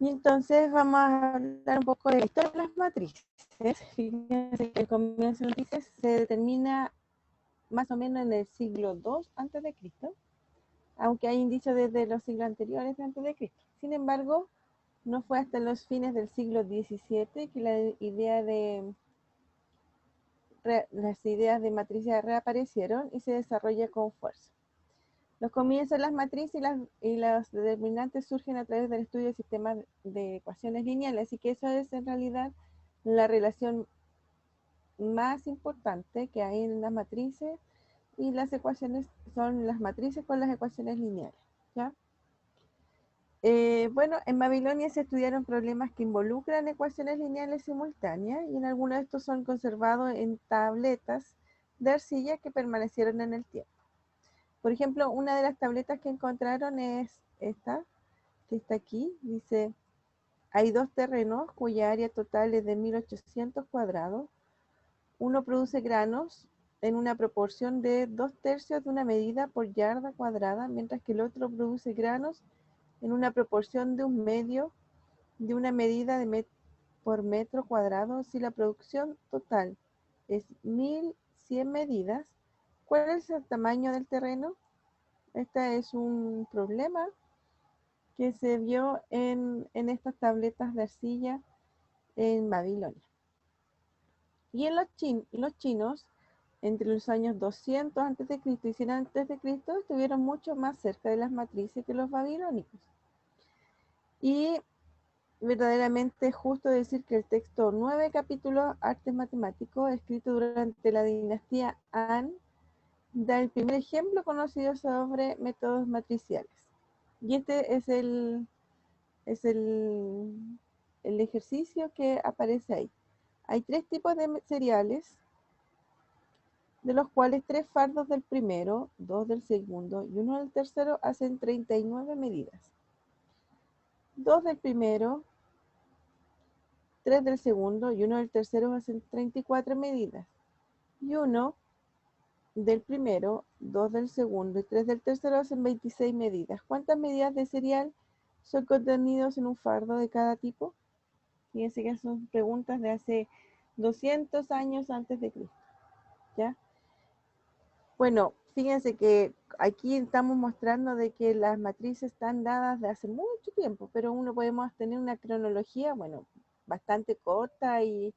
Y entonces vamos a hablar un poco de la historia de las matrices. Fíjense que el comienzo de las matrices se determina más o menos en el siglo II antes de Cristo, aunque hay indicios desde los siglos anteriores de antes de Cristo. Sin embargo, no fue hasta los fines del siglo XVII que las ideas de matrices reaparecieron y se desarrolla con fuerza. Los comienzos de las matrices y los determinantes surgen a través del estudio de sistemas de ecuaciones lineales, así que eso es en realidad la relación más importante que hay en las matrices, y las ecuaciones son las matrices con las ecuaciones lineales, ¿ya? Bueno, en Babilonia se estudiaron problemas que involucran ecuaciones lineales simultáneas, y en algunos de estos son conservados en tabletas de arcilla que permanecieron en el tiempo. Por ejemplo, una de las tabletas que encontraron es esta, que está aquí. Dice, hay dos terrenos cuya área total es de 1800 cuadrados. Uno produce granos en una proporción de 2/3 de una medida por yarda cuadrada, mientras que el otro produce granos en una proporción de 1/2 de una medida por metro cuadrado. Si la producción total es 1100 medidas, ¿cuál es el tamaño del terreno? Este es un problema que se vio en estas tabletas de arcilla en Babilonia. Y en los chinos, entre los años 200 a.C. y 100 a.C., estuvieron mucho más cerca de las matrices que los babilónicos. Y verdaderamente es justo decir que el texto 9 capítulos Artes Matemáticos, escrito durante la dinastía Han, da el primer ejemplo conocido sobre métodos matriciales. Y este es el ejercicio que aparece ahí. Hay 3 tipos de cereales, de los cuales 3 fardos del primero, 2 del segundo y 1 del tercero hacen 39 medidas. 2 del primero, 3 del segundo y 1 del tercero hacen 34 medidas. Y 1 del primero, 2 del segundo y 3 del tercero hacen 26 medidas. ¿Cuántas medidas de cereal son contenidos en un fardo de cada tipo? Fíjense que son preguntas de hace 200 años antes de Cristo, ¿ya? Bueno, fíjense que aquí estamos mostrando de que las matrices están dadas de hace mucho tiempo, pero uno podemos tener una cronología, bueno, bastante corta y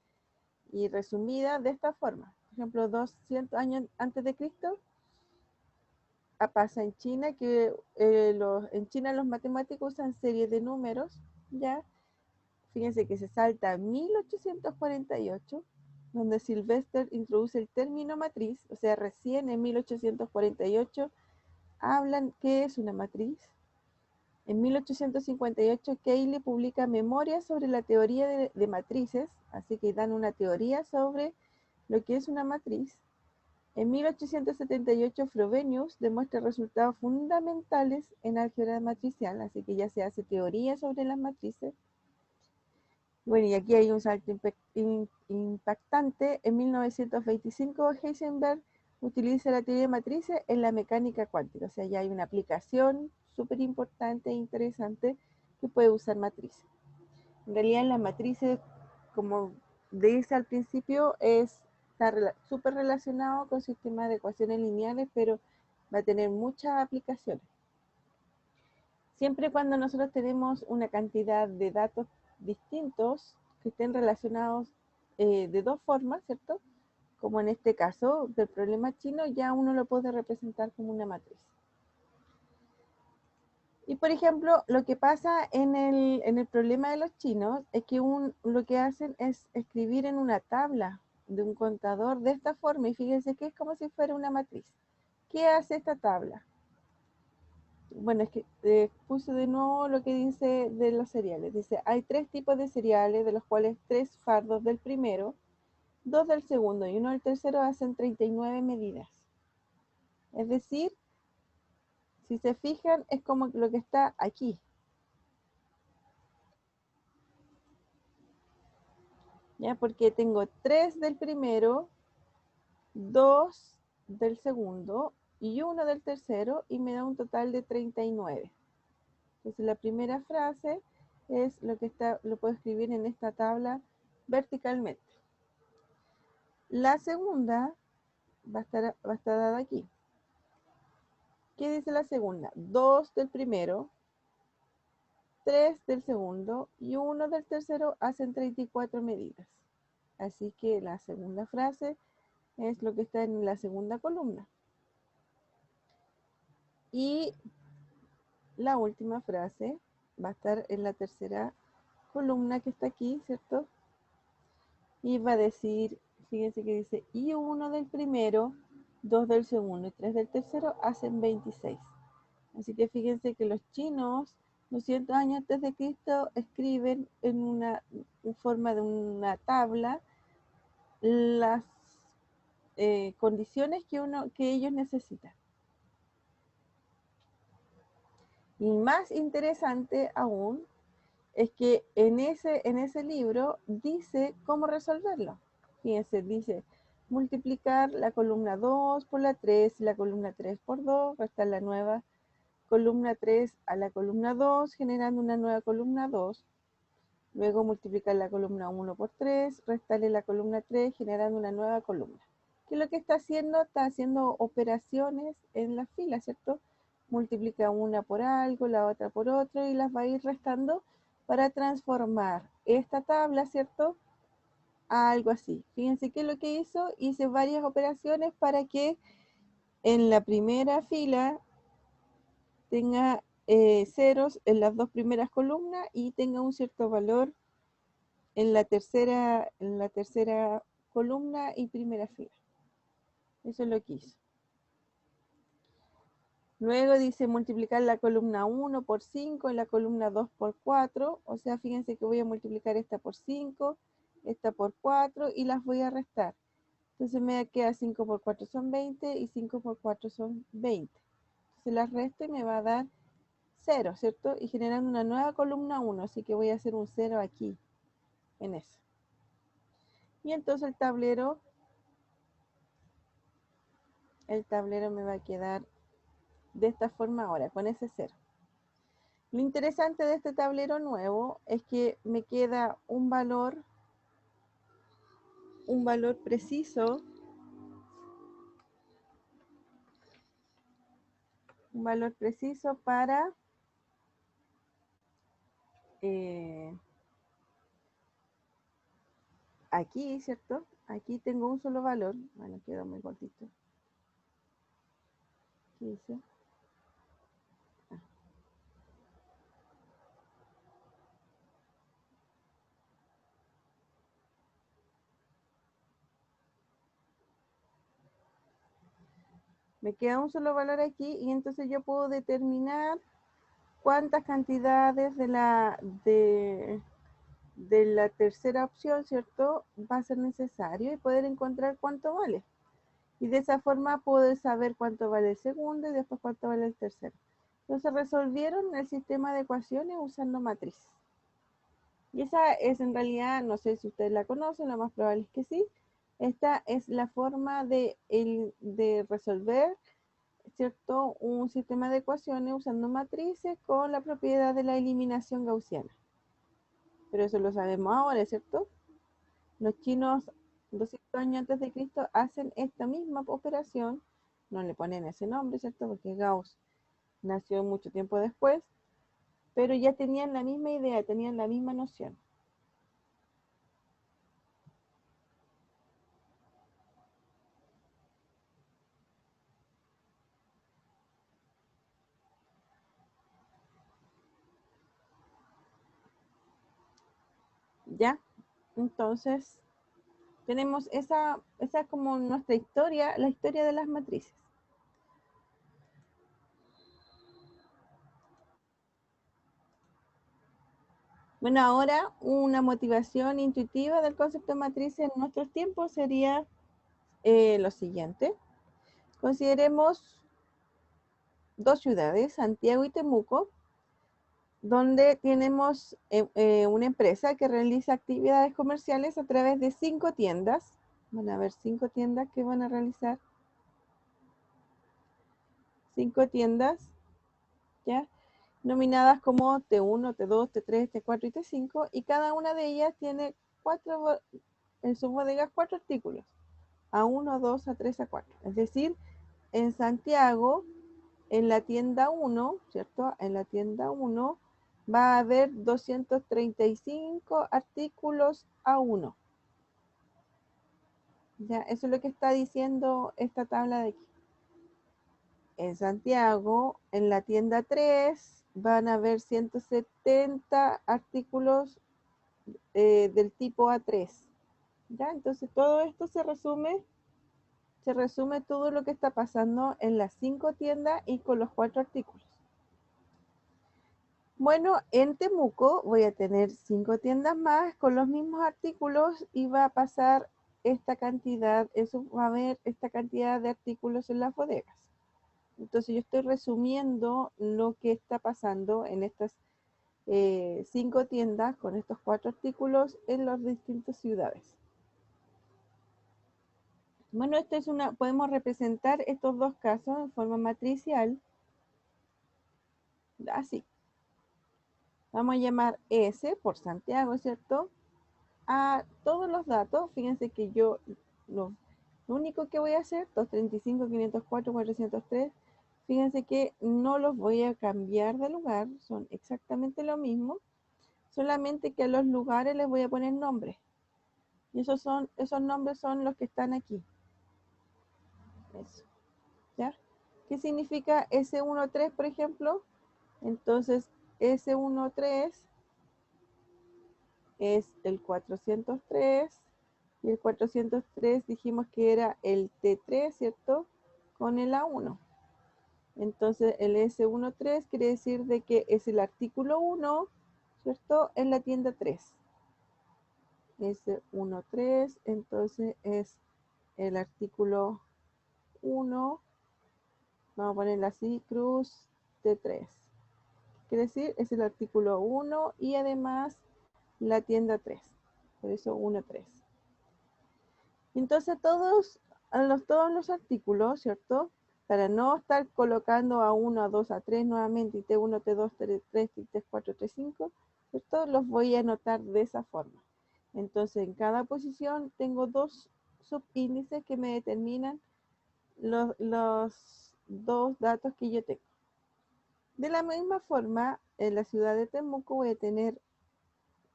resumida de esta forma. Por ejemplo, 200 años antes de Cristo, pasa en China que en China los matemáticos usan series de números, ¿ya? Fíjense que se salta a 1848, donde Sylvester introduce el término matriz, o sea, recién en 1848 hablan qué es una matriz. En 1858 Cayley publica Memorias sobre la teoría de matrices, así que dan una teoría sobre lo que es una matriz. En 1878 Frobenius demuestra resultados fundamentales en álgebra matricial, así que ya se hace teoría sobre las matrices. Bueno, y aquí hay un salto impactante. En 1925 Heisenberg utiliza la teoría de matrices en la mecánica cuántica, o sea, ya hay una aplicación súper importante e interesante que puede usar matrices. En realidad las matrices, como dice al principio, está súper relacionado con sistemas de ecuaciones lineales, pero va a tener muchas aplicaciones. Siempre cuando nosotros tenemos una cantidad de datos distintos que estén relacionados de dos formas, ¿cierto? Como en este caso del problema chino, ya uno lo puede representar como una matriz. Y por ejemplo, lo que pasa en el problema de los chinos es que lo que hacen es escribir en una tabla de un contador de esta forma, y fíjense que es como si fuera una matriz. ¿Qué hace esta tabla? Bueno, es que puse de nuevo lo que dice de los cereales. Dice, hay 3 tipos de cereales, de los cuales 3 fardos del primero, 2 del segundo y 1 del tercero hacen 39 medidas. Es decir, si se fijan, es como lo que está aquí. ¿Ya? Porque tengo 3 del primero, 2 del segundo y 1 del tercero, y me da un total de 39. Entonces la primera frase es lo que está, lo puedo escribir en esta tabla verticalmente. La segunda va a estar dada aquí. ¿Qué dice la segunda? 2 del primero, 3 del segundo y 1 del tercero hacen 34 medidas. Así que la segunda frase es lo que está en la segunda columna. Y la última frase va a estar en la tercera columna que está aquí, ¿cierto? Y va a decir, fíjense que dice, y 1 del primero, 2 del segundo y 3 del tercero hacen 26. Así que fíjense que los chinos, 200 años antes de Cristo, escriben en forma de una tabla las condiciones que ellos necesitan. Y más interesante aún es que en ese libro dice cómo resolverlo. Fíjense, dice multiplicar la columna 2 por la 3 y la columna 3 por 2, restar la nueva columna 3 a la columna 2, generando una nueva columna 2. Luego multiplicar la columna 1 por 3, restarle la columna 3, generando una nueva columna. ¿Qué es lo que está haciendo? Está haciendo operaciones en la fila, ¿cierto? Multiplica una por algo, la otra por otro y las va a ir restando para transformar esta tabla, ¿cierto? A algo así. Fíjense qué es lo que hizo. Hice varias operaciones para que en la primera fila tenga ceros en las dos primeras columnas y tenga un cierto valor en la tercera columna y primera fila. Eso es lo que hizo. Luego dice multiplicar la columna 1 por 5 y la columna 2 por 4. O sea, fíjense que voy a multiplicar esta por 5, esta por 4 y las voy a restar. Entonces me queda 5 por 4 son 20 y 5 por 4 son 20. Entonces las resto y me va a dar 0, ¿cierto? Y generando una nueva columna 1, así que voy a hacer un 0 aquí, en eso. Y entonces el tablero me va a quedar de esta forma ahora, con ese 0. Lo interesante de este tablero nuevo es que me queda un valor preciso, para aquí, ¿cierto? Aquí tengo un solo valor. Bueno, quedó muy cortito. ¿Qué hice? Ah. Me queda un solo valor aquí y entonces yo puedo determinar cuántas cantidades de la tercera opción, ¿cierto? Va a ser necesario y poder encontrar cuánto vale. Y de esa forma puedo saber cuánto vale el segundo y después cuánto vale el tercero. Entonces resolvieron el sistema de ecuaciones usando matrices. Y esa es en realidad, no sé si ustedes la conocen, lo más probable es que sí. Esta es la forma de resolver, ¿cierto? Un sistema de ecuaciones usando matrices con la propiedad de la eliminación gaussiana. Pero eso lo sabemos ahora, ¿cierto? Los chinos 200 años antes de Cristo hacen esta misma operación, no le ponen ese nombre, ¿cierto? Porque Gauss nació mucho tiempo después, pero ya tenían la misma idea, tenían la misma noción. ¿Ya? Entonces, tenemos esa es como nuestra historia, la historia de las matrices. Bueno, ahora una motivación intuitiva del concepto de matriz en nuestros tiempos sería lo siguiente. Consideremos dos ciudades, Santiago y Temuco, donde tenemos una empresa que realiza actividades comerciales a través de 5 tiendas. Van a haber 5 tiendas que van a realizar 5 tiendas, ¿ya? nominadas como T1, T2, T3, T4 y T5, y cada una de ellas tiene en sus bodegas 4 artículos, A1, A2, A3, A4. Es decir, en Santiago, en la tienda 1, ¿cierto? En la tienda 1 va a haber 235 artículos A1. Ya, eso es lo que está diciendo esta tabla de aquí. En Santiago, en la tienda 3, van a haber 170 artículos del tipo A3. ¿Ya? Entonces todo esto se resume todo lo que está pasando en las 5 tiendas y con los 4 artículos. Bueno, en Temuco voy a tener 5 tiendas más con los mismos artículos y va a pasar esta cantidad, eso va a haber esta cantidad de artículos en las bodegas. Entonces yo estoy resumiendo lo que está pasando en estas 5 tiendas con estos 4 artículos en las distintas ciudades. Bueno, podemos representar estos dos casos en forma matricial, así. Vamos a llamar S por Santiago, ¿cierto? A todos los datos, fíjense que yo lo único que voy a hacer, 235, 504, 403, fíjense que no los voy a cambiar de lugar, son exactamente lo mismo, solamente que a los lugares les voy a poner nombres. Y esos nombres son los que están aquí. Eso, ¿ya? ¿Qué significa S13, por ejemplo? Entonces, S13 es el 403 y el 403 dijimos que era el T3, ¿cierto? Con el A1. Entonces, el S13 quiere decir de que es el artículo 1, ¿cierto? En la tienda 3. S13, entonces es el artículo 1, vamos a ponerla así, cruz T3. Quiere decir, es el artículo 1 y además la tienda 3. Por eso 1.3. Entonces todos los artículos, ¿cierto? Para no estar colocando A1, A2, A3 nuevamente, y T1, T2, T3, T4, T5, ¿cierto? Los voy a anotar de esa forma. Entonces en cada posición tengo 2 subíndices que me determinan los 2 datos que yo tengo. De la misma forma, en la ciudad de Temuco voy a tener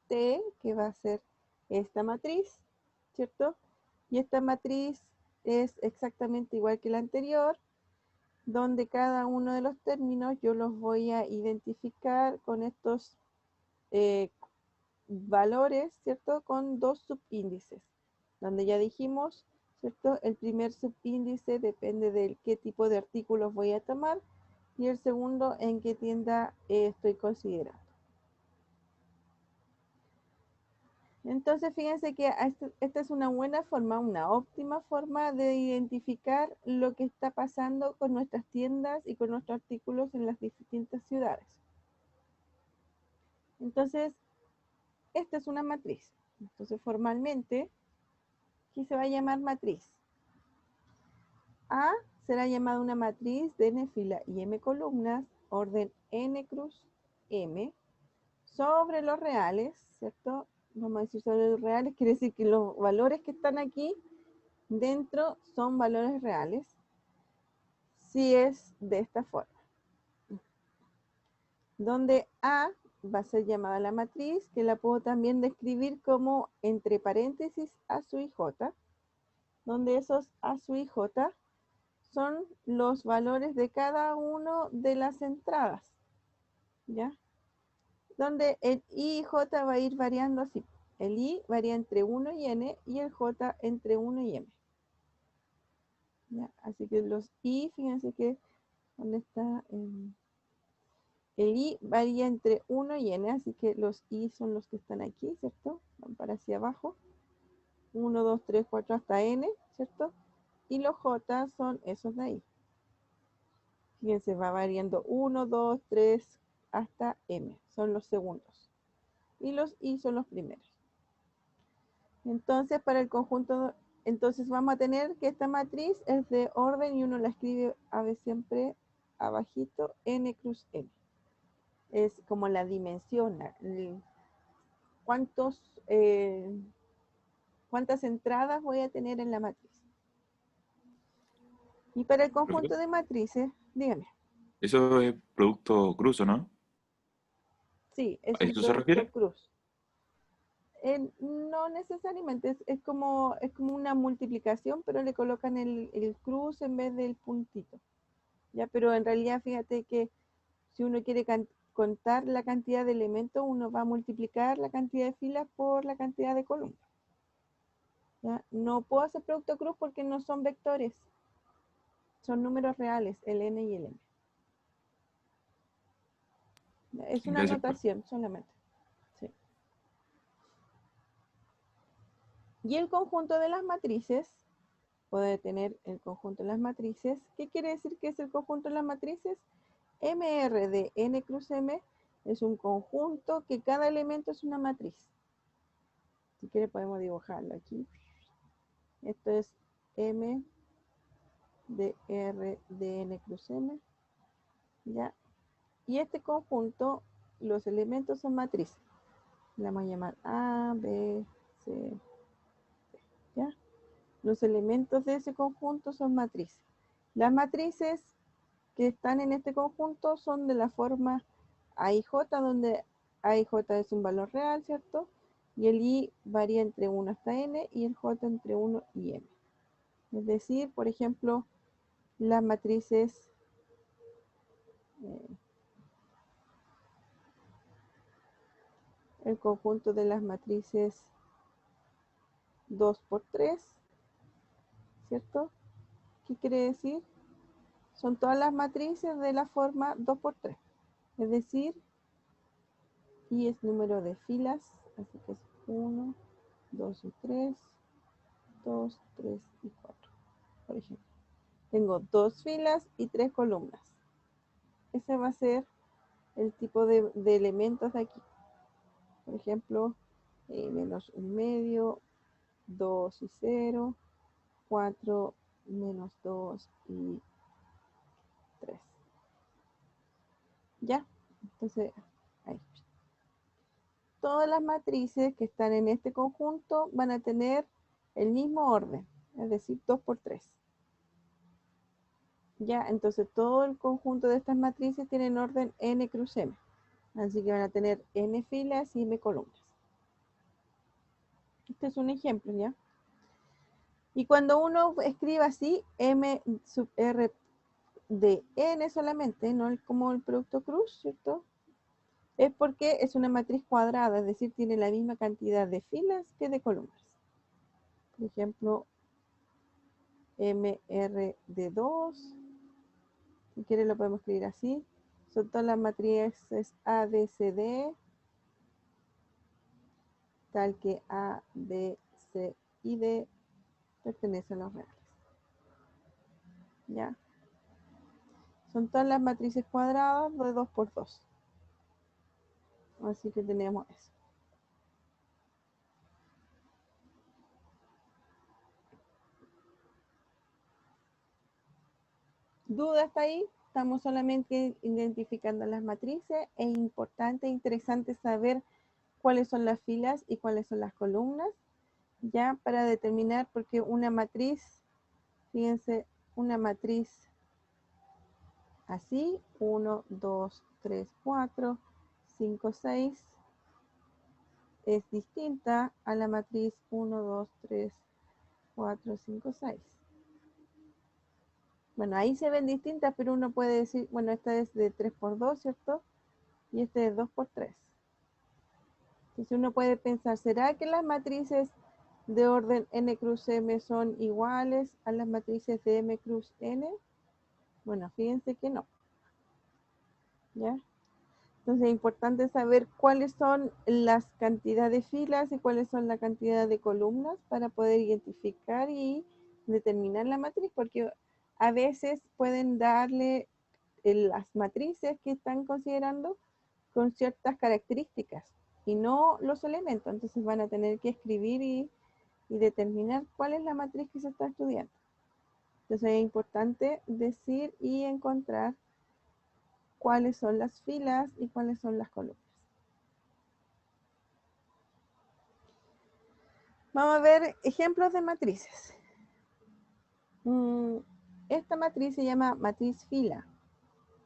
T, que va a ser esta matriz, ¿cierto? Y esta matriz es exactamente igual que la anterior, donde cada uno de los términos yo los voy a identificar con estos valores, ¿cierto? Con 2 subíndices, donde ya dijimos, ¿cierto? El primer subíndice depende de qué tipo de artículos voy a tomar y el segundo en qué tienda estoy considerando. Entonces, fíjense que esta es una buena forma, una óptima forma de identificar lo que está pasando con nuestras tiendas y con nuestros artículos en las distintas ciudades. Entonces, esta es una matriz. Entonces, formalmente, aquí se va a llamar matriz. A será llamada una matriz de n fila y m columnas, orden n cruz m, sobre los reales, ¿cierto? Vamos a decir sobre los reales, quiere decir que los valores que están aquí dentro son valores reales, si es de esta forma. Donde A va a ser llamada la matriz, que la puedo también describir como entre paréntesis A sub i j, donde esos A sub i j son los valores de cada uno de las entradas, ¿ya? Donde el I y J va a ir variando así. El I varía entre 1 y N y el J entre 1 y M. ¿Ya? Así que los I, fíjense que, ¿dónde está? El I varía entre 1 y N, así que los I son los que están aquí, ¿cierto? Van para hacia abajo. 1, 2, 3, 4 hasta N, ¿cierto? Y los J son esos de ahí. Fíjense, va variando 1, 2, 3 hasta M, son los segundos. Y los I son los primeros. Entonces, para el conjunto, entonces vamos a tener que esta matriz es de orden y uno la escribe a veces siempre abajito, n cruz n. es como la dimensión, cuántos, cuántas entradas voy a tener en la matriz. Y para el Profe, conjunto de matrices, dígame, eso es producto cruzo, ¿no? sí, es ¿A un eso se producto refiere? cruz. No necesariamente, es como una multiplicación, pero le colocan el cruz en vez del puntito. ¿Ya? Pero en realidad fíjate que si uno quiere contar la cantidad de elementos, uno va a multiplicar la cantidad de filas por la cantidad de columnas. ¿Ya? No puedo hacer producto cruz porque no son vectores, son números reales, el n y el m. Es una Gracias, profe. notación solamente. Sí. Y el conjunto de las matrices, puede tener el conjunto de las matrices. ¿Qué quiere decir que es el conjunto de las matrices? MR de n cruz m es un conjunto que cada elemento es una matriz. Si quiere podemos dibujarlo aquí. Esto es M de R de n cruz m. ¿Ya? Y este conjunto, los elementos son matrices. La vamos a llamar A, B, C, ¿ya? Los elementos de ese conjunto son matrices. Las matrices que están en este conjunto son de la forma A y J, donde A y J es un valor real, ¿cierto? Y el I varía entre 1 hasta n y el J entre 1 y m. Es decir, por ejemplo, las matrices, eh, el conjunto de las matrices 2 por 3, ¿cierto? ¿Qué quiere decir? Son todas las matrices de la forma 2 por 3. Es decir, y es número de filas, así que es 1, 2 y 3, 2, 3 y 4, por ejemplo. Tengo 2 filas y 3 columnas. Ese va a ser el tipo de elementos de aquí. Por ejemplo, menos 1 medio, 2 y 0, 4, menos 2 y 3. ¿Ya? Entonces, ahí. Todas las matrices que están en este conjunto van a tener el mismo orden, es decir, 2 por 3. Ya, entonces todo el conjunto de estas matrices tienen orden n cruz m. Así que van a tener n filas y m columnas. Este es un ejemplo, ¿ya? Y cuando uno escribe así, m sub r de n solamente, no como el producto cruz, ¿cierto? Es porque es una matriz cuadrada, es decir, tiene la misma cantidad de filas que de columnas. Por ejemplo, mr de 2, si quiere lo podemos escribir así. Son todas las matrices A, B, C, D, tal que A, B, C y D pertenecen a los reales. ¿Ya? Son todas las matrices cuadradas de 2 por 2. Así que tenemos eso. ¿Duda hasta ahí? Estamos solamente identificando las matrices. Es importante e interesante saber cuáles son las filas y cuáles son las columnas, ya para determinar, porque una matriz, fíjense, una matriz así, 1, 2, 3, 4, 5, 6, es distinta a la matriz 1, 2, 3, 4, 5, 6. Bueno, ahí se ven distintas, pero uno puede decir, bueno, esta es de 3 por 2, ¿cierto? Y este es 2 por 3. Entonces uno puede pensar, ¿será que las matrices de orden n cruz m son iguales a las matrices de m cruz n? Bueno, fíjense que no, ¿ya? Entonces es importante saber cuáles son las cantidades de filas y cuáles son la cantidad de columnas para poder identificar y determinar la matriz, porque a veces pueden darle las matrices que están considerando con ciertas características y no los elementos. Entonces van a tener que escribir y determinar cuál es la matriz que se está estudiando. Entonces es importante decir y encontrar cuáles son las filas y cuáles son las columnas. Vamos a ver ejemplos de matrices. Esta matriz se llama matriz fila.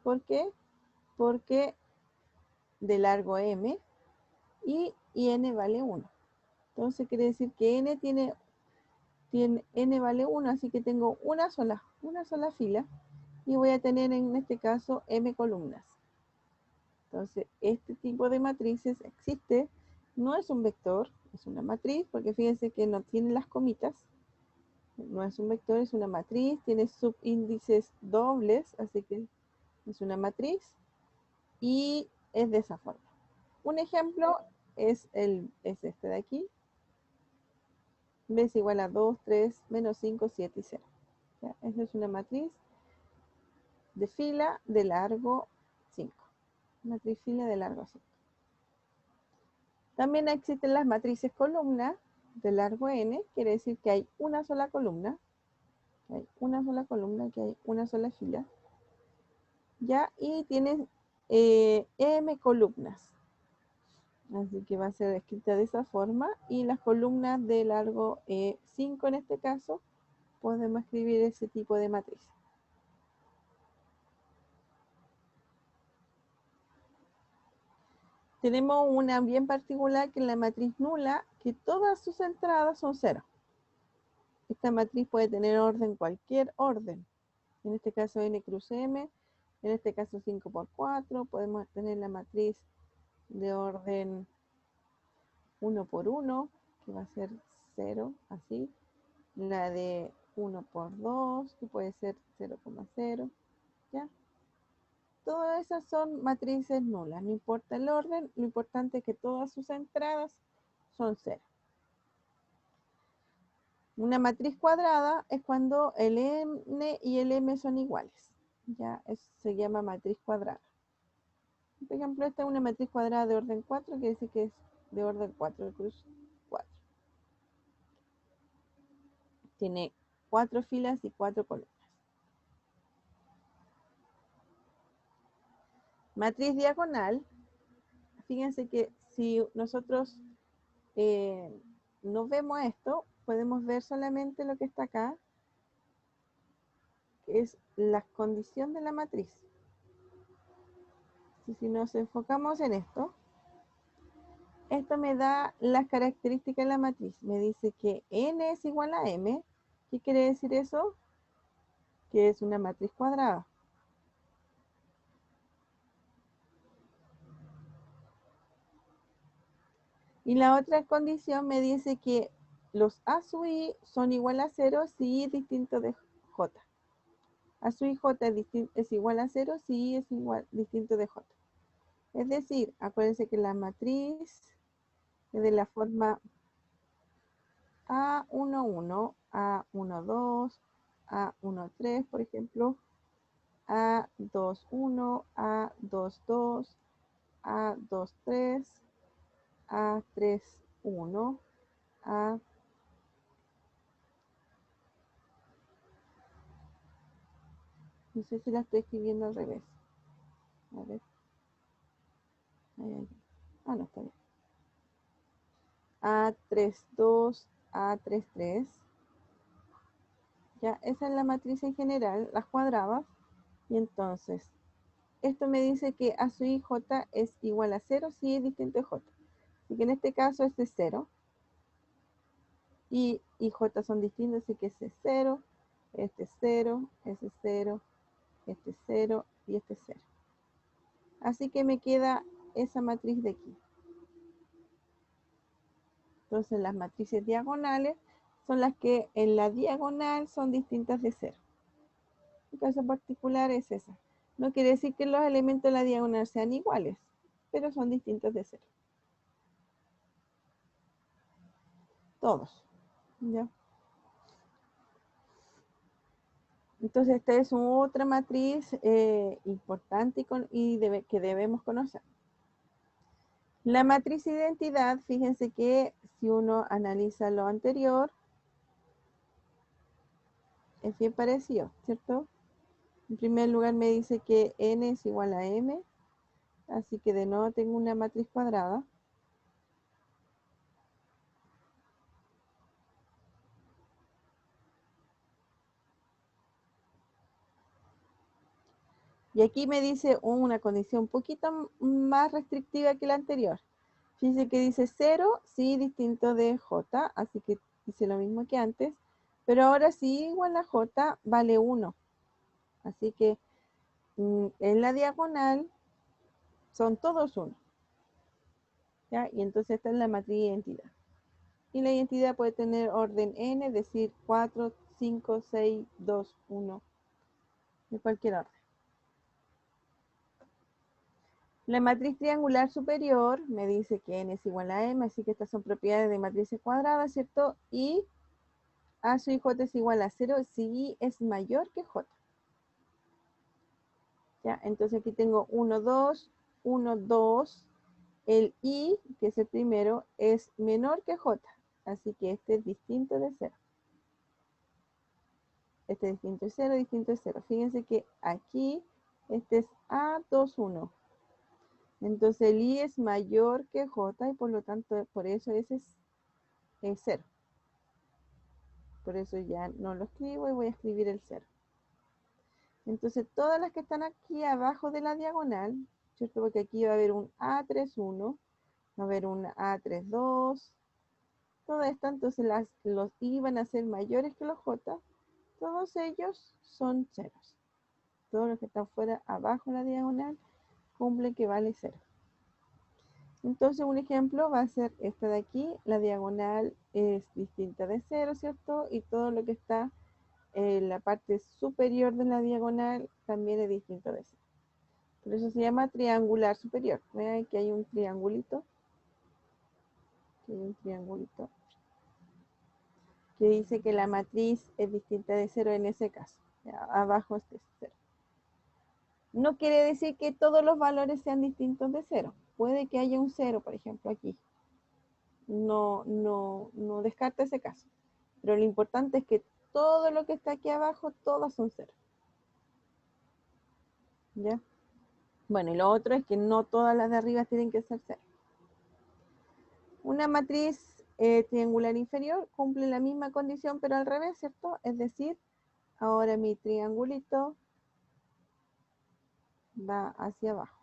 ¿Por qué? Porque de largo m y n vale 1. Entonces quiere decir que n vale 1, así que tengo una sola fila y voy a tener en este caso m columnas. Entonces este tipo de matrices existe, no es un vector, es una matriz, porque fíjense que no tiene las comitas, no es un vector, es una matriz, tiene subíndices dobles, así que es una matriz y es de esa forma. Un ejemplo es este de aquí. B es igual a 2, 3, menos 5, 7 y 0. ¿Ya? Esa es una matriz de fila de largo 5. Matriz fila de largo 5. También existen las matrices columna de largo n, quiere decir que hay una sola columna, que hay una sola fila, ¿ya? Y tiene m columnas. Así que va a ser escrita de esa forma. Y las columnas de largo 5 en este caso, podemos escribir ese tipo de matriz. Tenemos una bien particular que es la matriz nula, que todas sus entradas son 0. Esta matriz puede tener orden, cualquier orden. En este caso n cruz m, en este caso 5 por 4. Podemos tener la matriz de orden 1 por 1, que va a ser 0, así. La de 1 por 2, que puede ser 0,0, ¿ya? Todas esas son matrices nulas, no importa el orden, lo importante es que todas sus entradas son 0. Una matriz cuadrada es cuando el n y el m son iguales, ya se llama matriz cuadrada. Por ejemplo, esta es una matriz cuadrada de orden 4, quiere decir que es de orden 4 cruz 4. Tiene 4 filas y 4 columnas. Matriz diagonal, fíjense que si nosotros no vemos esto, podemos ver solamente lo que está acá, que es la condición de la matriz. Si nos enfocamos en esto me da las características de la matriz. Me dice que n es igual a m. ¿Qué quiere decir eso? Que es una matriz cuadrada. Y la otra condición me dice que los A sub i son igual a 0 si i es distinto de j. A sub i j es igual a 0 si i es distinto de j. Es decir, acuérdense que la matriz es de la forma A11, A12, A13, por ejemplo, A21, A22, A23, A31, A... No sé si la estoy escribiendo al revés. A ver. Ah, no, está bien. A32, A33. Ya, esa es la matriz en general, las cuadradas. Y entonces, esto me dice que A sub i j es igual a 0 si es distinto de j. Así que en este caso este es 0. Y j son distintos, así que este es 0, este es 0, este es 0, este es 0 y este es 0. Así que me queda esa matriz de aquí. Entonces las matrices diagonales son las que en la diagonal son distintas de 0. El caso particular es esa. No quiere decir que los elementos de la diagonal sean iguales, pero son distintos de 0. Todos. ¿Ya? Entonces esta es otra matriz importante que debemos conocer. La matriz identidad, fíjense que si uno analiza lo anterior, es bien parecido, ¿cierto? En primer lugar me dice que n es igual a m, así que de nuevo tengo una matriz cuadrada. Y aquí me dice una condición un poquito más restrictiva que la anterior. Fíjense que dice 0, sí, distinto de j, así que dice lo mismo que antes, pero ahora sí igual a j vale 1. Así que en la diagonal son todos 1. ¿Ya? Y entonces esta es la matriz de identidad. Y la identidad puede tener orden n, es decir, 4, 5, 6, 2, 1, de cualquier orden. La matriz triangular superior me dice que n es igual a m, así que estas son propiedades de matrices cuadradas, ¿cierto? Y a sub j es igual a 0 si es mayor que j. ¿Ya? Entonces aquí tengo 1, 2, 1, 2. El i, que es el primero, es menor que j, así que este es distinto de 0. Este es distinto de 0, distinto de 0. Fíjense que aquí este es A2, 1. Entonces el i es mayor que j y por lo tanto, por eso ese es 0. Por eso ya no lo escribo y voy a escribir el 0. Entonces todas las que están aquí abajo de la diagonal, ¿cierto? Porque aquí va a haber un A31, va a haber un A32, todo esto, entonces los i van a ser mayores que los j, todos ellos son ceros. Todos los que están fuera, abajo de la diagonal, cumple que vale 0. Entonces un ejemplo va a ser esta de aquí, la diagonal es distinta de 0, ¿cierto? Y todo lo que está en la parte superior de la diagonal también es distinto de 0. Por eso se llama triangular superior. Vean que hay un triangulito. Aquí hay un triangulito que dice que la matriz es distinta de 0 en ese caso. Ya, abajo este es 0. No quiere decir que todos los valores sean distintos de 0. Puede que haya un 0, por ejemplo, aquí. No descarta ese caso. Pero lo importante es que todo lo que está aquí abajo, todos son 0. ¿Ya? Bueno, y lo otro es que no todas las de arriba tienen que ser 0. Una matriz triangular inferior cumple la misma condición, pero al revés, ¿cierto? Es decir, ahora mi triangulito va hacia abajo.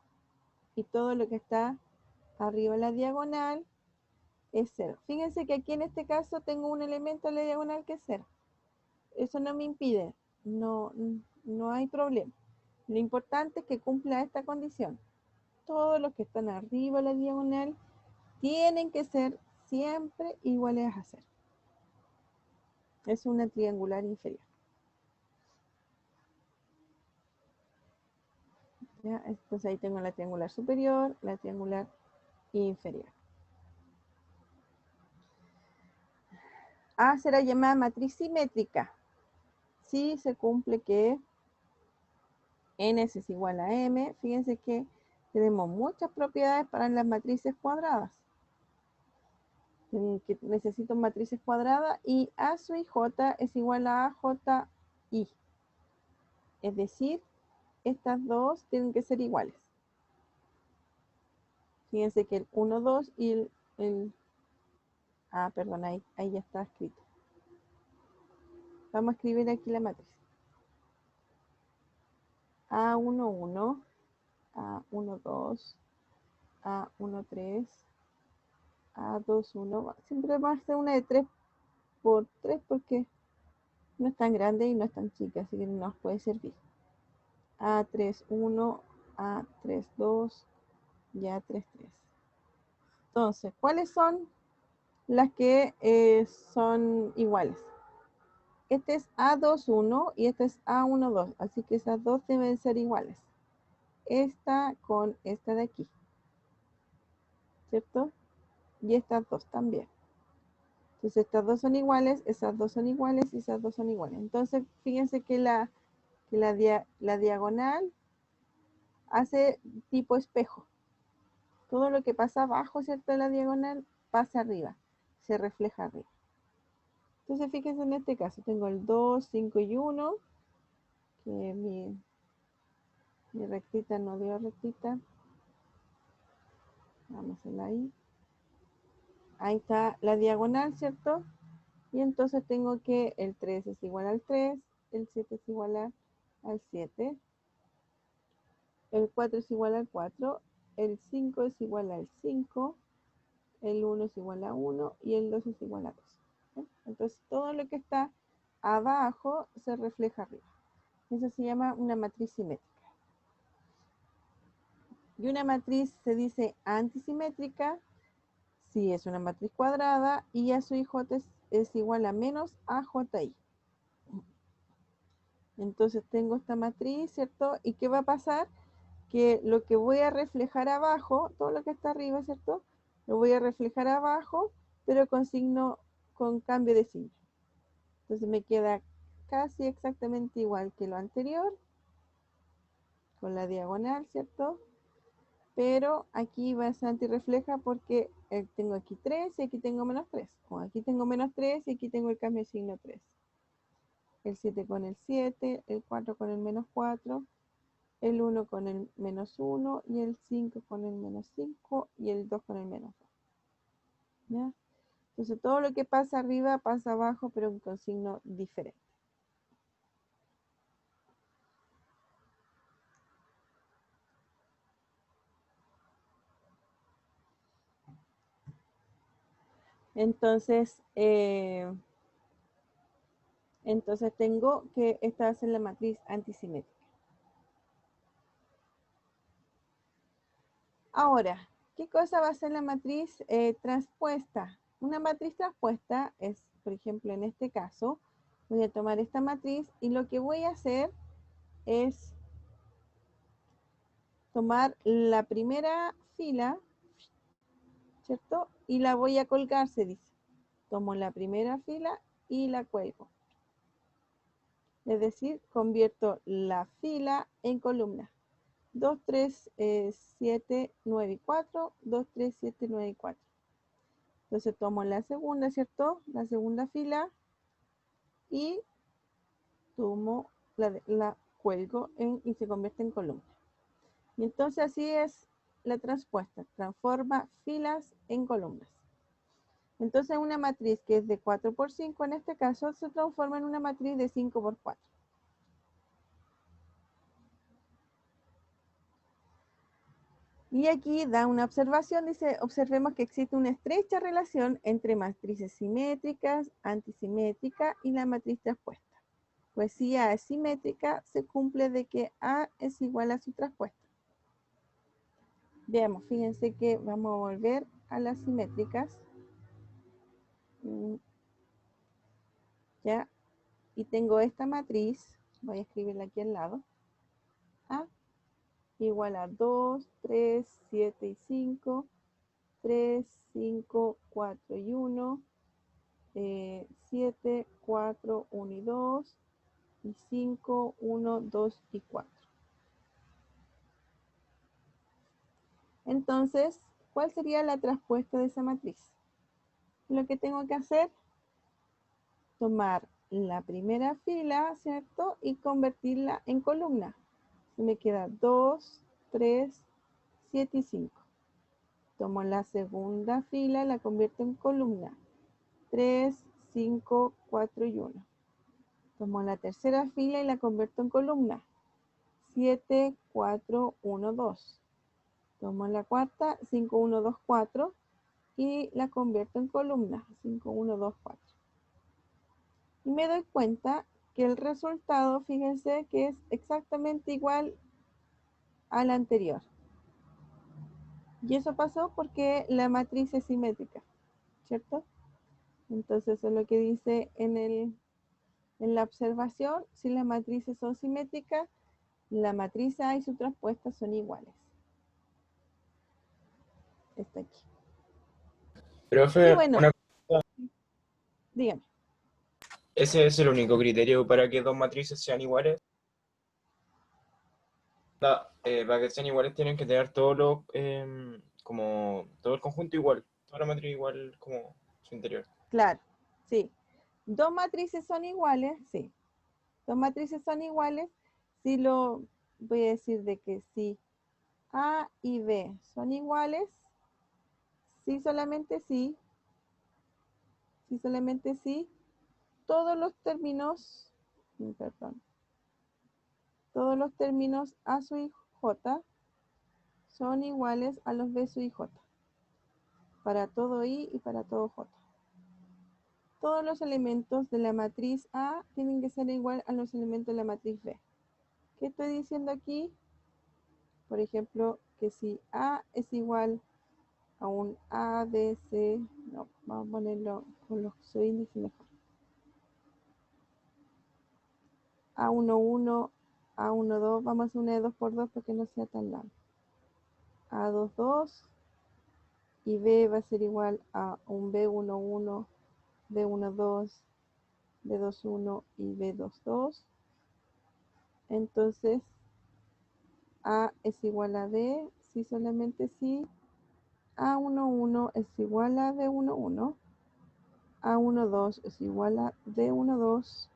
Y todo lo que está arriba en la diagonal es 0. Fíjense que aquí en este caso tengo un elemento en la diagonal que es 0. Eso no me impide, no hay problema. Lo importante es que cumpla esta condición. Todos los que están arriba de la diagonal tienen que ser siempre iguales a 0. Es una triangular inferior. ¿Ya? Entonces ahí tengo la triangular superior, la triangular inferior. A será llamada matriz simétrica si se cumple que n es igual a m. Fíjense que tenemos muchas propiedades para las matrices cuadradas. Que necesito matrices cuadradas y a sub j es igual a AJI. Es decir, estas dos tienen que ser iguales. Fíjense que el 1, 2 y perdón, ahí ya está escrito. Vamos a escribir aquí la matriz. A1, 1, A1, 2, A1, 3, A2, 1. Siempre va a ser una de 3 por 3 porque no es tan grande y no es tan chica, así que nos puede servir. A3, 1, A3, 2 y A3, 3. Entonces, ¿cuáles son las que son iguales? Este es A2, 1 y este es A1, 2. Así que esas dos deben ser iguales. Esta con esta de aquí. ¿Cierto? Y estas dos también. Entonces estas dos son iguales, esas dos son iguales y esas dos son iguales. Entonces fíjense que la diagonal hace tipo espejo. Todo lo que pasa abajo, ¿cierto? De la diagonal pasa arriba, se refleja arriba. Entonces fíjense en este caso, tengo el 2, 5 y 1, que Mi rectita no dio rectita. Vamos a hacerla ahí. Ahí está la diagonal, ¿cierto? Y entonces tengo que el 3 es igual al 3, el 7 es igual al 7, el 4 es igual al 4, el 5 es igual al 5, el 1 es igual a 1 y el 2 es igual a 2. ¿Sí? Entonces todo lo que está abajo se refleja arriba. Eso se llama una matriz simétrica. Y una matriz se dice antisimétrica si es una matriz cuadrada y a su IJ es igual a menos AJI. Entonces tengo esta matriz, ¿cierto? ¿Y qué va a pasar? Que lo que voy a reflejar abajo, todo lo que está arriba, ¿cierto? Lo voy a reflejar abajo, pero con signo, con cambio de signo. Entonces me queda casi exactamente igual que lo anterior, con la diagonal, ¿cierto? Pero aquí va a ser antirrefleja porque tengo aquí 3 y aquí tengo menos 3. O aquí tengo menos 3 y aquí tengo el cambio de signo 3. El 7 con el 7, el 4 con el menos 4, el 1 con el menos 1 y el 5 con el menos 5 y el 2 con el menos 2. ¿Ya? Entonces todo lo que pasa arriba pasa abajo, pero con signo diferente. Entonces, tengo que esta va a ser la matriz antisimétrica. Ahora, ¿qué cosa va a ser la matriz transpuesta? Una matriz transpuesta es, por ejemplo, en este caso, voy a tomar esta matriz y lo que voy a hacer es tomar la primera fila, ¿cierto? Y la voy a colgar, se dice. Tomo la primera fila y la cuelgo. Es decir, convierto la fila en columna. 2, 3, 7, 9 y 4, 2, 3, 7, 9 y 4. Entonces tomo la segunda, ¿cierto? La segunda fila y tomo la cuelgo y se convierte en columna. Y entonces así es la transpuesta, transforma filas en columnas. Entonces una matriz que es de 4 por 5 en este caso se transforma en una matriz de 5 por 4. Y aquí da una observación, dice, observemos que existe una estrecha relación entre matrices simétricas, antisimétrica y la matriz transpuesta. Pues si A es simétrica, se cumple de que A es igual a su transpuesta. Veamos, fíjense que vamos a volver a las simétricas. ¿Ya? Y tengo esta matriz, voy a escribirla aquí al lado. A igual a 2, 3, 7 y 5, 3, 5, 4 y 1, 7, 4, 1 y 2, y 5, 1, 2 y 4. Entonces, ¿cuál sería la transpuesta de esa matriz? Lo que tengo que hacer, tomar la primera fila, ¿cierto? Y convertirla en columna. Me queda 2, 3, 7 y 5. Tomo la segunda fila, la convierto en columna. 3, 5, 4 y 1. Tomo la tercera fila y la convierto en columna. 7, 4, 1, 2. Tomo la cuarta, 5, 1, 2, 4 y la convierto en columna. 5, 1, 2, 4. Y me doy cuenta que el resultado, fíjense que es exactamente igual al anterior. Y eso pasó porque la matriz es simétrica, ¿cierto? Entonces eso es lo que dice en la observación. Si las matrices son simétricas, la matriz A y su transpuesta son iguales. Está aquí. Y Profe, bueno, una pregunta. dígame. ¿Ese es el único criterio para que dos matrices sean iguales? Para que sean iguales tienen que tener como todo el conjunto igual, toda la matriz igual como su interior. Claro, sí. Dos matrices son iguales, sí. Dos matrices son iguales si voy a decir de que si A y B son iguales, sí, solamente sí, todos los términos, perdón, todos los términos A sub i j son iguales a los B sub i j, para todo i y para todo j. Todos los elementos de la matriz A tienen que ser igual a los elementos de la matriz B. ¿Qué estoy diciendo aquí? Por ejemplo, que si A es igual a un A, B, C, no, vamos a ponerlo con los subíndices mejor. A11, A12, vamos a hacer una de 2 por 2 para que no sea tan largo. A22 y B va a ser igual a un B11, B12, B21 y B22. Entonces, A es igual a B, si solamente si A11 es igual a B11, A12 es igual a B12,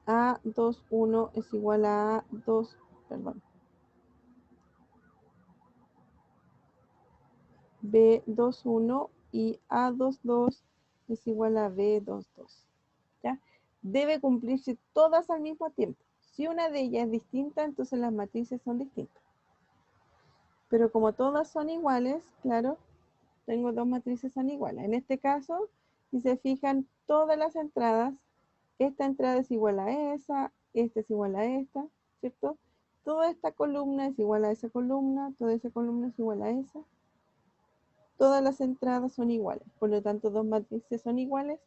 A21 es igual a A2, perdón, B21 y A22 es igual a B22. ¿Ya? Debe cumplirse todas al mismo tiempo. Si una de ellas es distinta, entonces las matrices son distintas. Pero como todas son iguales, claro, tengo dos matrices son iguales. En este caso, si se fijan todas las entradas, esta entrada es igual a esa, esta es igual a esta, ¿cierto? Toda esta columna es igual a esa columna, toda esa columna es igual a esa. Todas las entradas son iguales, por lo tanto dos matrices son iguales.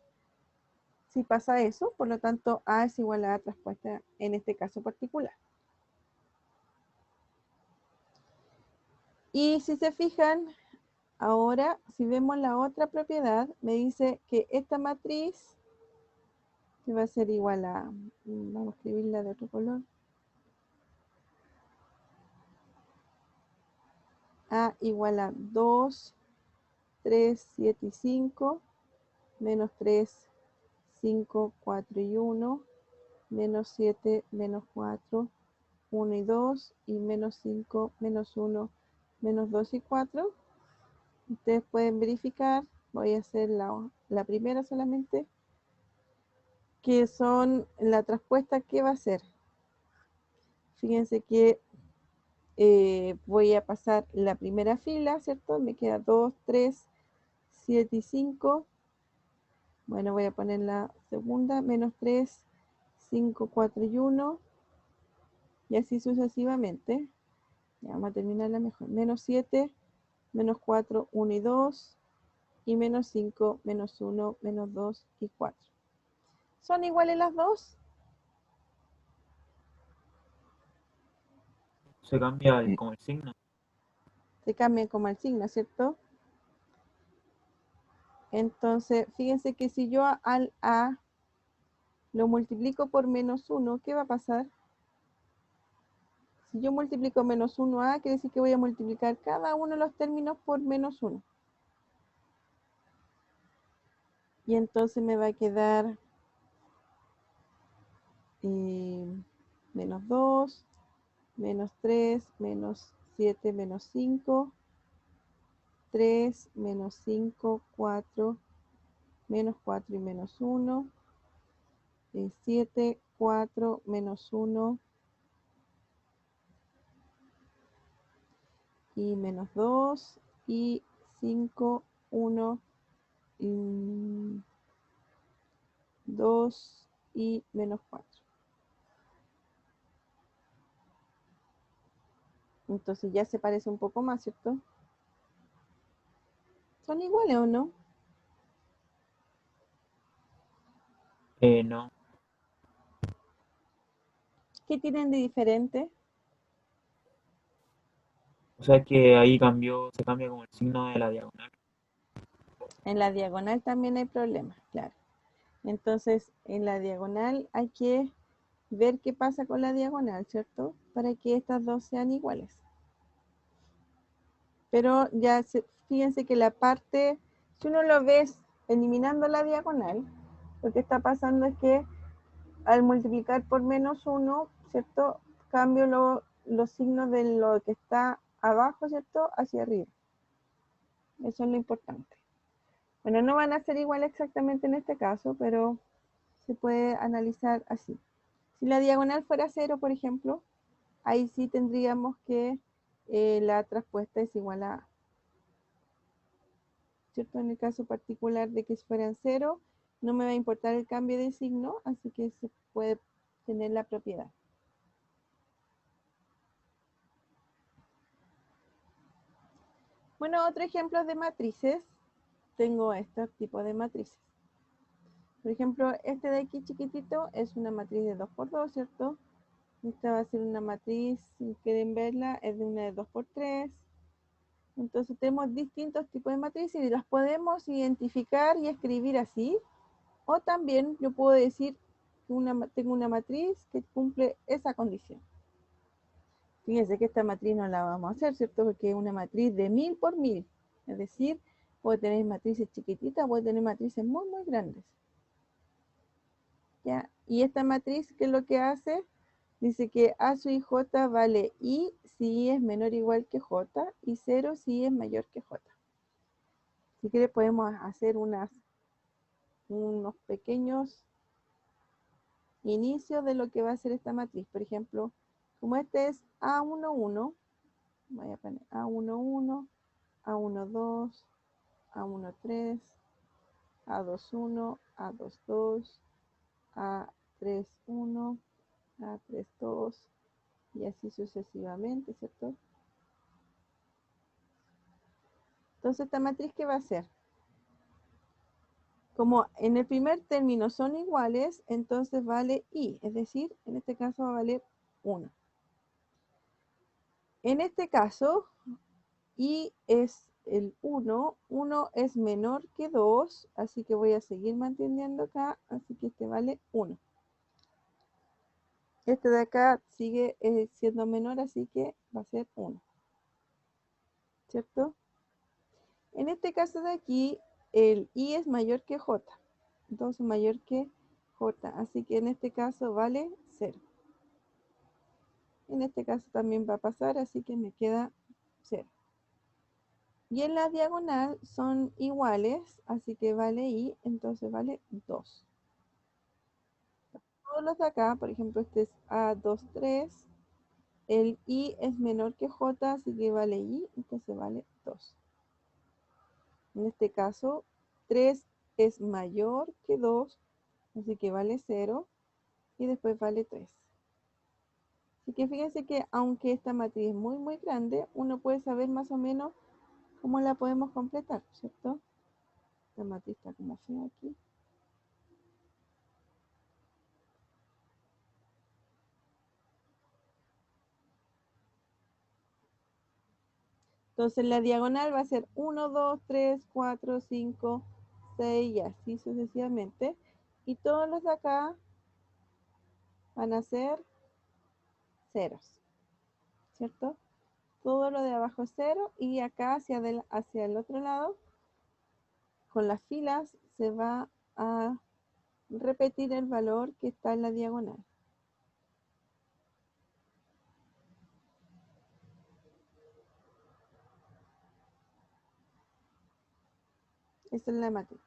Si pasa eso, por lo tanto A es igual a A traspuesta en este caso particular. Y si se fijan, ahora si vemos la otra propiedad, me dice que esta matriz, que va a ser igual a, vamos a escribirla de otro color, A igual a 2, 3, 7 y 5, menos 3, 5, 4 y 1, menos 7, menos 4, 1 y 2, y menos 5, menos 1, menos 2 y 4. Ustedes pueden verificar, voy a hacer la primera solamente, que son la traspuesta que va a ser. Fíjense que voy a pasar la primera fila, ¿cierto? Me queda 2, 3, 7 y 5. Bueno, voy a poner la segunda, menos 3, 5, 4 y 1. Y así sucesivamente. Ya vamos a terminarla mejor. Menos 7, menos 4, 1 y 2. Y menos 5, menos 1, menos 2 y 4. ¿Son iguales las dos? Se cambia como el signo. Se cambian como el signo, ¿cierto? Entonces, fíjense que si yo al A lo multiplico por menos 1, ¿qué va a pasar? Si yo multiplico menos 1A, quiere decir que voy a multiplicar cada uno de los términos por menos 1. Y entonces me va a quedar menos 2, menos 3, menos 7, menos 5, 3, menos 5, 4, menos 4 y menos 1, 7, 4, menos 1 y menos 2 y 5, 1, 2 y menos 4. Entonces ya se parece un poco más, ¿cierto? ¿Son iguales o no? No. ¿Qué tienen de diferente? O sea que ahí se cambia como el signo de la diagonal. En la diagonal también hay problemas, claro. Entonces, en la diagonal hay que ver qué pasa con la diagonal, ¿cierto? Para que estas dos sean iguales. Pero ya fíjense que la parte, si uno lo ve eliminando la diagonal, lo que está pasando es que al multiplicar por menos 1, ¿cierto? Cambio los signos de lo que está abajo, ¿cierto? Hacia arriba. Eso es lo importante. Bueno, no van a ser igual exactamente en este caso, pero se puede analizar así. Si la diagonal fuera 0, por ejemplo, ahí sí tendríamos que la traspuesta es igual a A. ¿Cierto? En el caso particular de que fueran 0, no me va a importar el cambio de signo, así que se puede tener la propiedad. Bueno, otro ejemplo de matrices, tengo estos tipos de matrices. Por ejemplo, este de aquí chiquitito es una matriz de 2 por 2, ¿cierto? Esta va a ser una matriz, si quieren verla, es de una de 2 por 3. Entonces tenemos distintos tipos de matrices y las podemos identificar y escribir así. O también yo puedo decir que tengo una matriz que cumple esa condición. Fíjense que esta matriz no la vamos a hacer, ¿cierto? Porque es una matriz de 1000 por 1000. Es decir, puede tener matrices chiquititas, puede tener matrices muy, muy grandes. ¿Ya? Y esta matriz, ¿qué es lo que hace? Dice que A sub i j vale I si I es menor o igual que J y 0 si I es mayor que J. Si quiere podemos hacer unos pequeños inicios de lo que va a ser esta matriz. Por ejemplo, como este es A11, voy a poner A11, A12, A13, A21, A22, A31, A32 y así sucesivamente, ¿cierto? Entonces, ¿esta matriz qué va a hacer? Como en el primer término son iguales, entonces vale I, es decir, en este caso va a valer 1. En este caso, I es el 1, 1 es menor que 2, así que voy a seguir manteniendo acá, así que este vale 1. Este de acá sigue siendo menor, así que va a ser 1. ¿Cierto? En este caso de aquí, el I es mayor que J. Entonces mayor que J. Así que en este caso vale 0. En este caso también va a pasar, así que me queda 0. Y en la diagonal son iguales, así que vale I, entonces vale 2. Todos los de acá, por ejemplo, este es A23. El I es menor que J, así que vale I, entonces vale 2. En este caso, 3 es mayor que 2, así que vale 0. Y después vale 3. Así que fíjense que aunque esta matriz es muy, muy grande, uno puede saber más o menos cómo la podemos completar, ¿cierto? Esta matriz está como fea aquí. Entonces la diagonal va a ser 1, 2, 3, 4, 5, 6 y así sucesivamente. Y todos los de acá van a ser ceros, ¿cierto? Todo lo de abajo es 0 y acá hacia el otro lado, con las filas, se va a repetir el valor que está en la diagonal. Esa es la matriz.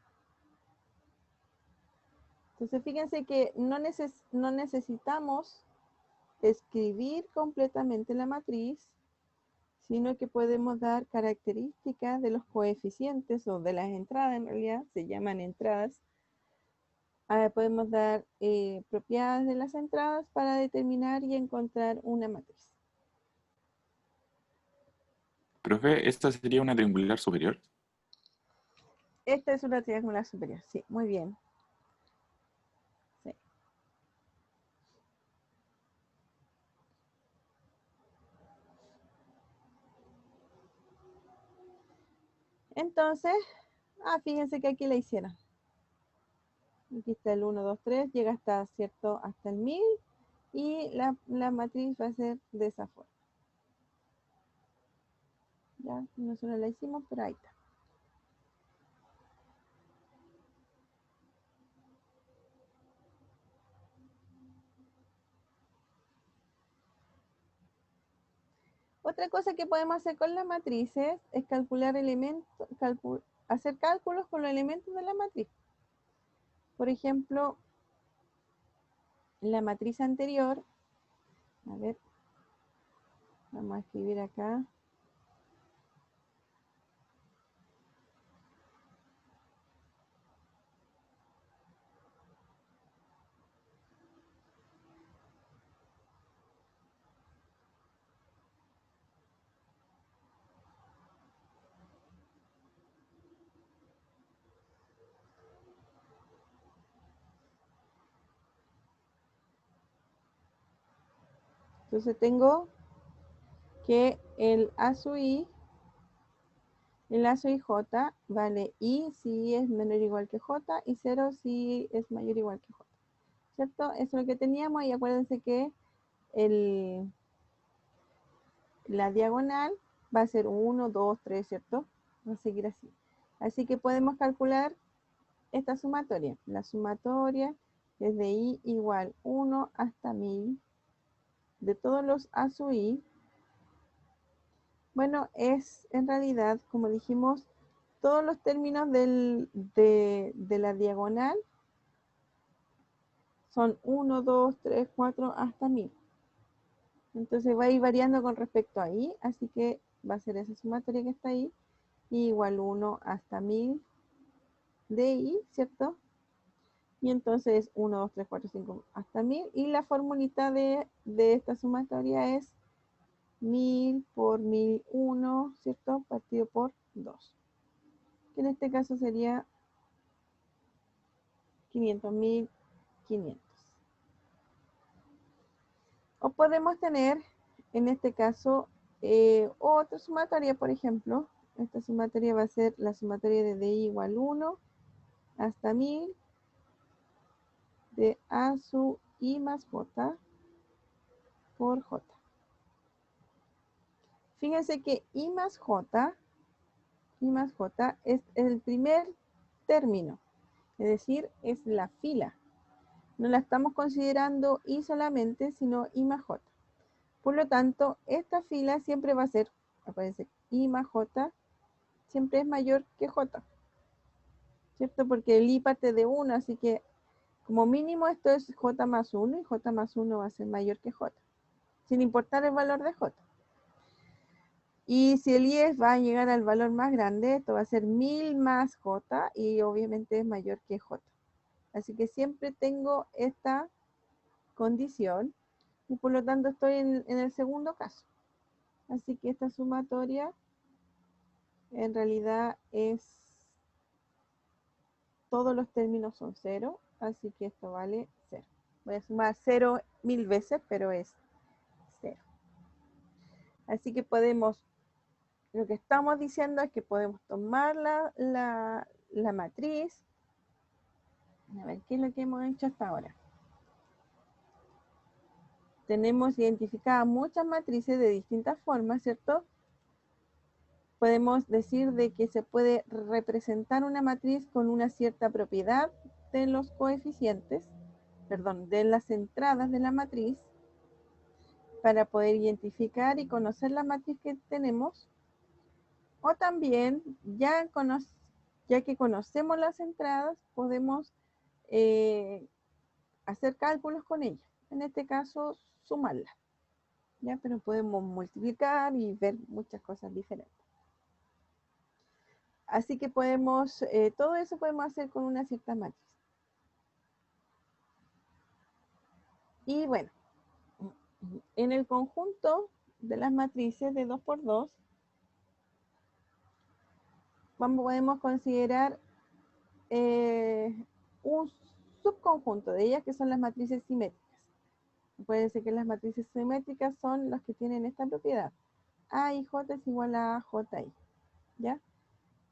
Entonces fíjense que no necesitamos escribir completamente la matriz, sino que podemos dar características de los coeficientes o de las entradas, en realidad se llaman entradas. Podemos dar propiedades de las entradas para determinar y encontrar una matriz. Profe, ¿esta sería una triangular superior? Esta es una triangular superior, sí, muy bien. Sí. Entonces, fíjense que aquí la hicieron. Aquí está el 1, 2, 3, llega hasta, ¿cierto? Hasta el 1000 y la matriz va a ser de esa forma. Ya, nosotros la hicimos, pero ahí está. Otra cosa que podemos hacer con las matrices es calcular elementos, hacer cálculos con los elementos de la matriz. Por ejemplo, la matriz anterior, a ver, vamos a escribir acá. Entonces tengo que el A sub I, el A sub J vale I si I es menor o igual que J y 0 si I es mayor o igual que J. ¿Cierto? Eso es lo que teníamos y acuérdense que la diagonal va a ser 1, 2, 3, ¿cierto? Va a seguir así. Así que podemos calcular esta sumatoria. La sumatoria es de I igual 1 hasta 1000 de todos los A sub I. Bueno, es en realidad, como dijimos, todos los términos de la diagonal son 1, 2, 3, 4 hasta 1000. Entonces va a ir variando con respecto a I, así que va a ser esa sumatoria que está ahí, I igual 1 hasta 1000 de I, ¿cierto? Y entonces 1, 2, 3, 4, 5 hasta 1000. Y la formulita de esta sumatoria es 1000 por 1001, ¿cierto? Partido por 2. Que en este caso sería 500.500. O podemos tener, en este caso, otra sumatoria, por ejemplo. Esta sumatoria va a ser la sumatoria de DI igual 1 hasta 1000 de A sub I más J por J. Fíjense que I más J es el primer término, es decir, es la fila. No la estamos considerando I solamente, sino I más J. Por lo tanto, esta fila siempre va a ser, acuérdense, I más J siempre es mayor que J, ¿cierto? Porque el I parte de 1, así que como mínimo esto es J más 1 y J más 1 va a ser mayor que J, sin importar el valor de J. Y si el I va a llegar al valor más grande, esto va a ser 1000 más J y obviamente es mayor que J. Así que siempre tengo esta condición y por lo tanto estoy en el segundo caso. Así que esta sumatoria en realidad es, todos los términos son 0, así que esto vale 0. Voy a sumar 0 1000 veces, pero es 0. Así que podemos, lo que estamos diciendo es que podemos tomar la matriz. A ver, ¿qué es lo que hemos hecho hasta ahora? Tenemos identificadas muchas matrices de distintas formas, ¿cierto? Podemos decir de que se puede representar una matriz con una cierta propiedad de los coeficientes, perdón, de las entradas de la matriz, para poder identificar y conocer la matriz que tenemos. O también, ya que conocemos las entradas, podemos hacer cálculos con ellas. En este caso, sumarlas. ¿Ya? Pero podemos multiplicar y ver muchas cosas diferentes. Así que podemos, todo eso podemos hacer con una cierta matriz. Y bueno, en el conjunto de las matrices de 2 por 2, podemos considerar un subconjunto de ellas que son las matrices simétricas. Puede ser que las matrices simétricas son las que tienen esta propiedad. A y J es igual a JI. ¿Ya?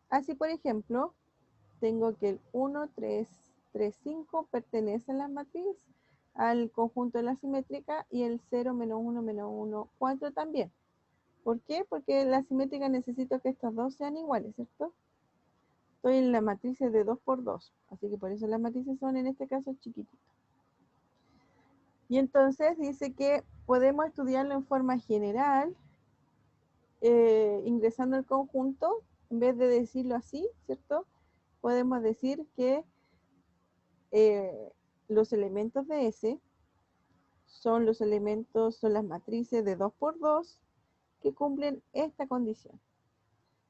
Así, por ejemplo, tengo que el 1, 3, 3, 5 pertenece a la matriz, al conjunto de la simétrica, y el 0, menos 1, menos 1, 4 también. ¿Por qué? Porque la simétrica necesito que estas dos sean iguales, ¿cierto? Estoy en la matriz de 2 por 2, así que por eso las matrices son en este caso chiquititas. Y entonces dice que podemos estudiarlo en forma general ingresando el conjunto, en vez de decirlo así, ¿cierto? Podemos decir que los elementos de S son las matrices de 2 por 2 que cumplen esta condición.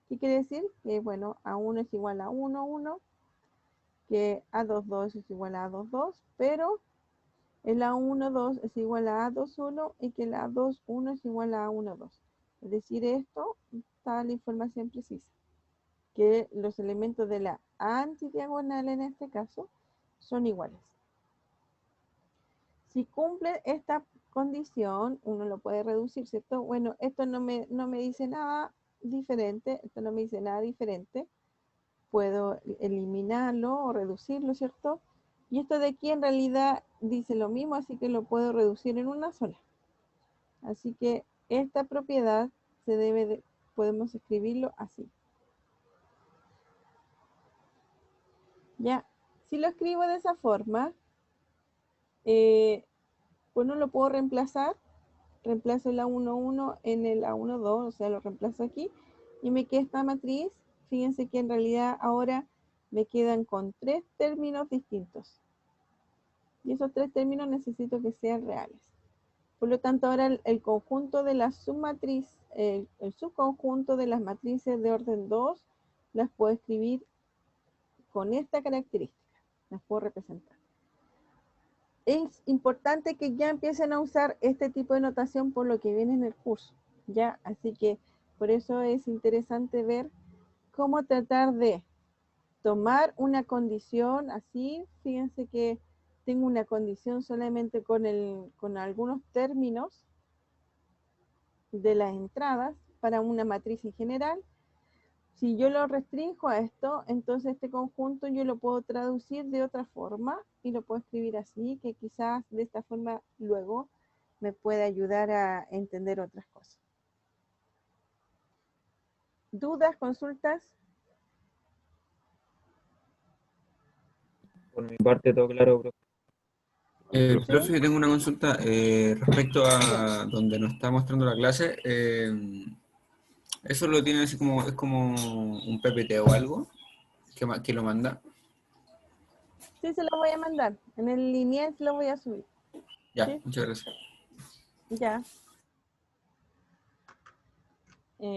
¿Qué quiere decir? Que, bueno, A1 es igual a 1, 1, que A2, es igual a A2, pero el A1, es igual a A2, y que el A2, es igual a A1, Es decir, esto está la información precisa, que los elementos de la antidiagonal en este caso son iguales. Si cumple esta condición, uno lo puede reducir, ¿cierto? Bueno, esto no me dice nada diferente, puedo eliminarlo o reducirlo, ¿cierto? Y esto de aquí en realidad dice lo mismo, así que lo puedo reducir en una sola. Así que esta propiedad podemos escribirlo así. Ya, si lo escribo de esa forma, pues no lo puedo reemplazar. Reemplazo el A1 en el A1, o sea, lo reemplazo aquí. Y me queda esta matriz. Fíjense que en realidad ahora me quedan con 3 términos distintos. Y esos 3 términos necesito que sean reales. Por lo tanto, ahora el conjunto de la submatriz, el subconjunto de las matrices de orden 2, las puedo escribir con esta característica. Las puedo representar. Es importante que ya empiecen a usar este tipo de notación por lo que viene en el curso, ¿ya? Así que por eso es interesante ver cómo tratar de tomar una condición así. Fíjense que tengo una condición solamente con algunos términos de las entradas para una matriz en general. Si yo lo restringo a esto, entonces este conjunto yo lo puedo traducir de otra forma y lo puedo escribir así, que quizás de esta forma luego me puede ayudar a entender otras cosas. ¿Dudas, consultas? Por mi parte, todo claro, profe. Profe, Profe, yo tengo una consulta respecto Ya. a donde nos está mostrando la clase. ¿Eso lo tiene así como, es como un PPT o algo que lo manda? Sí, se lo voy a mandar. En el lineal se lo voy a subir. Ya, ¿Sí? muchas gracias. Ya.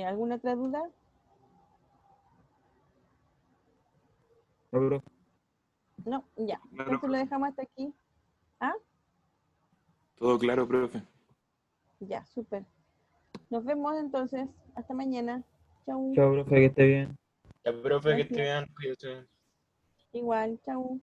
¿Alguna otra duda? No, profe. No, ya. claro, Entonces lo profe. dejamos hasta aquí. ¿Ah? Todo claro, profe. Ya, súper. Nos vemos entonces. Hasta mañana. Chau. Chao, profe, que esté bien. Ya, profe, que esté Gracias. bien. Cuídese. Igual. Chau.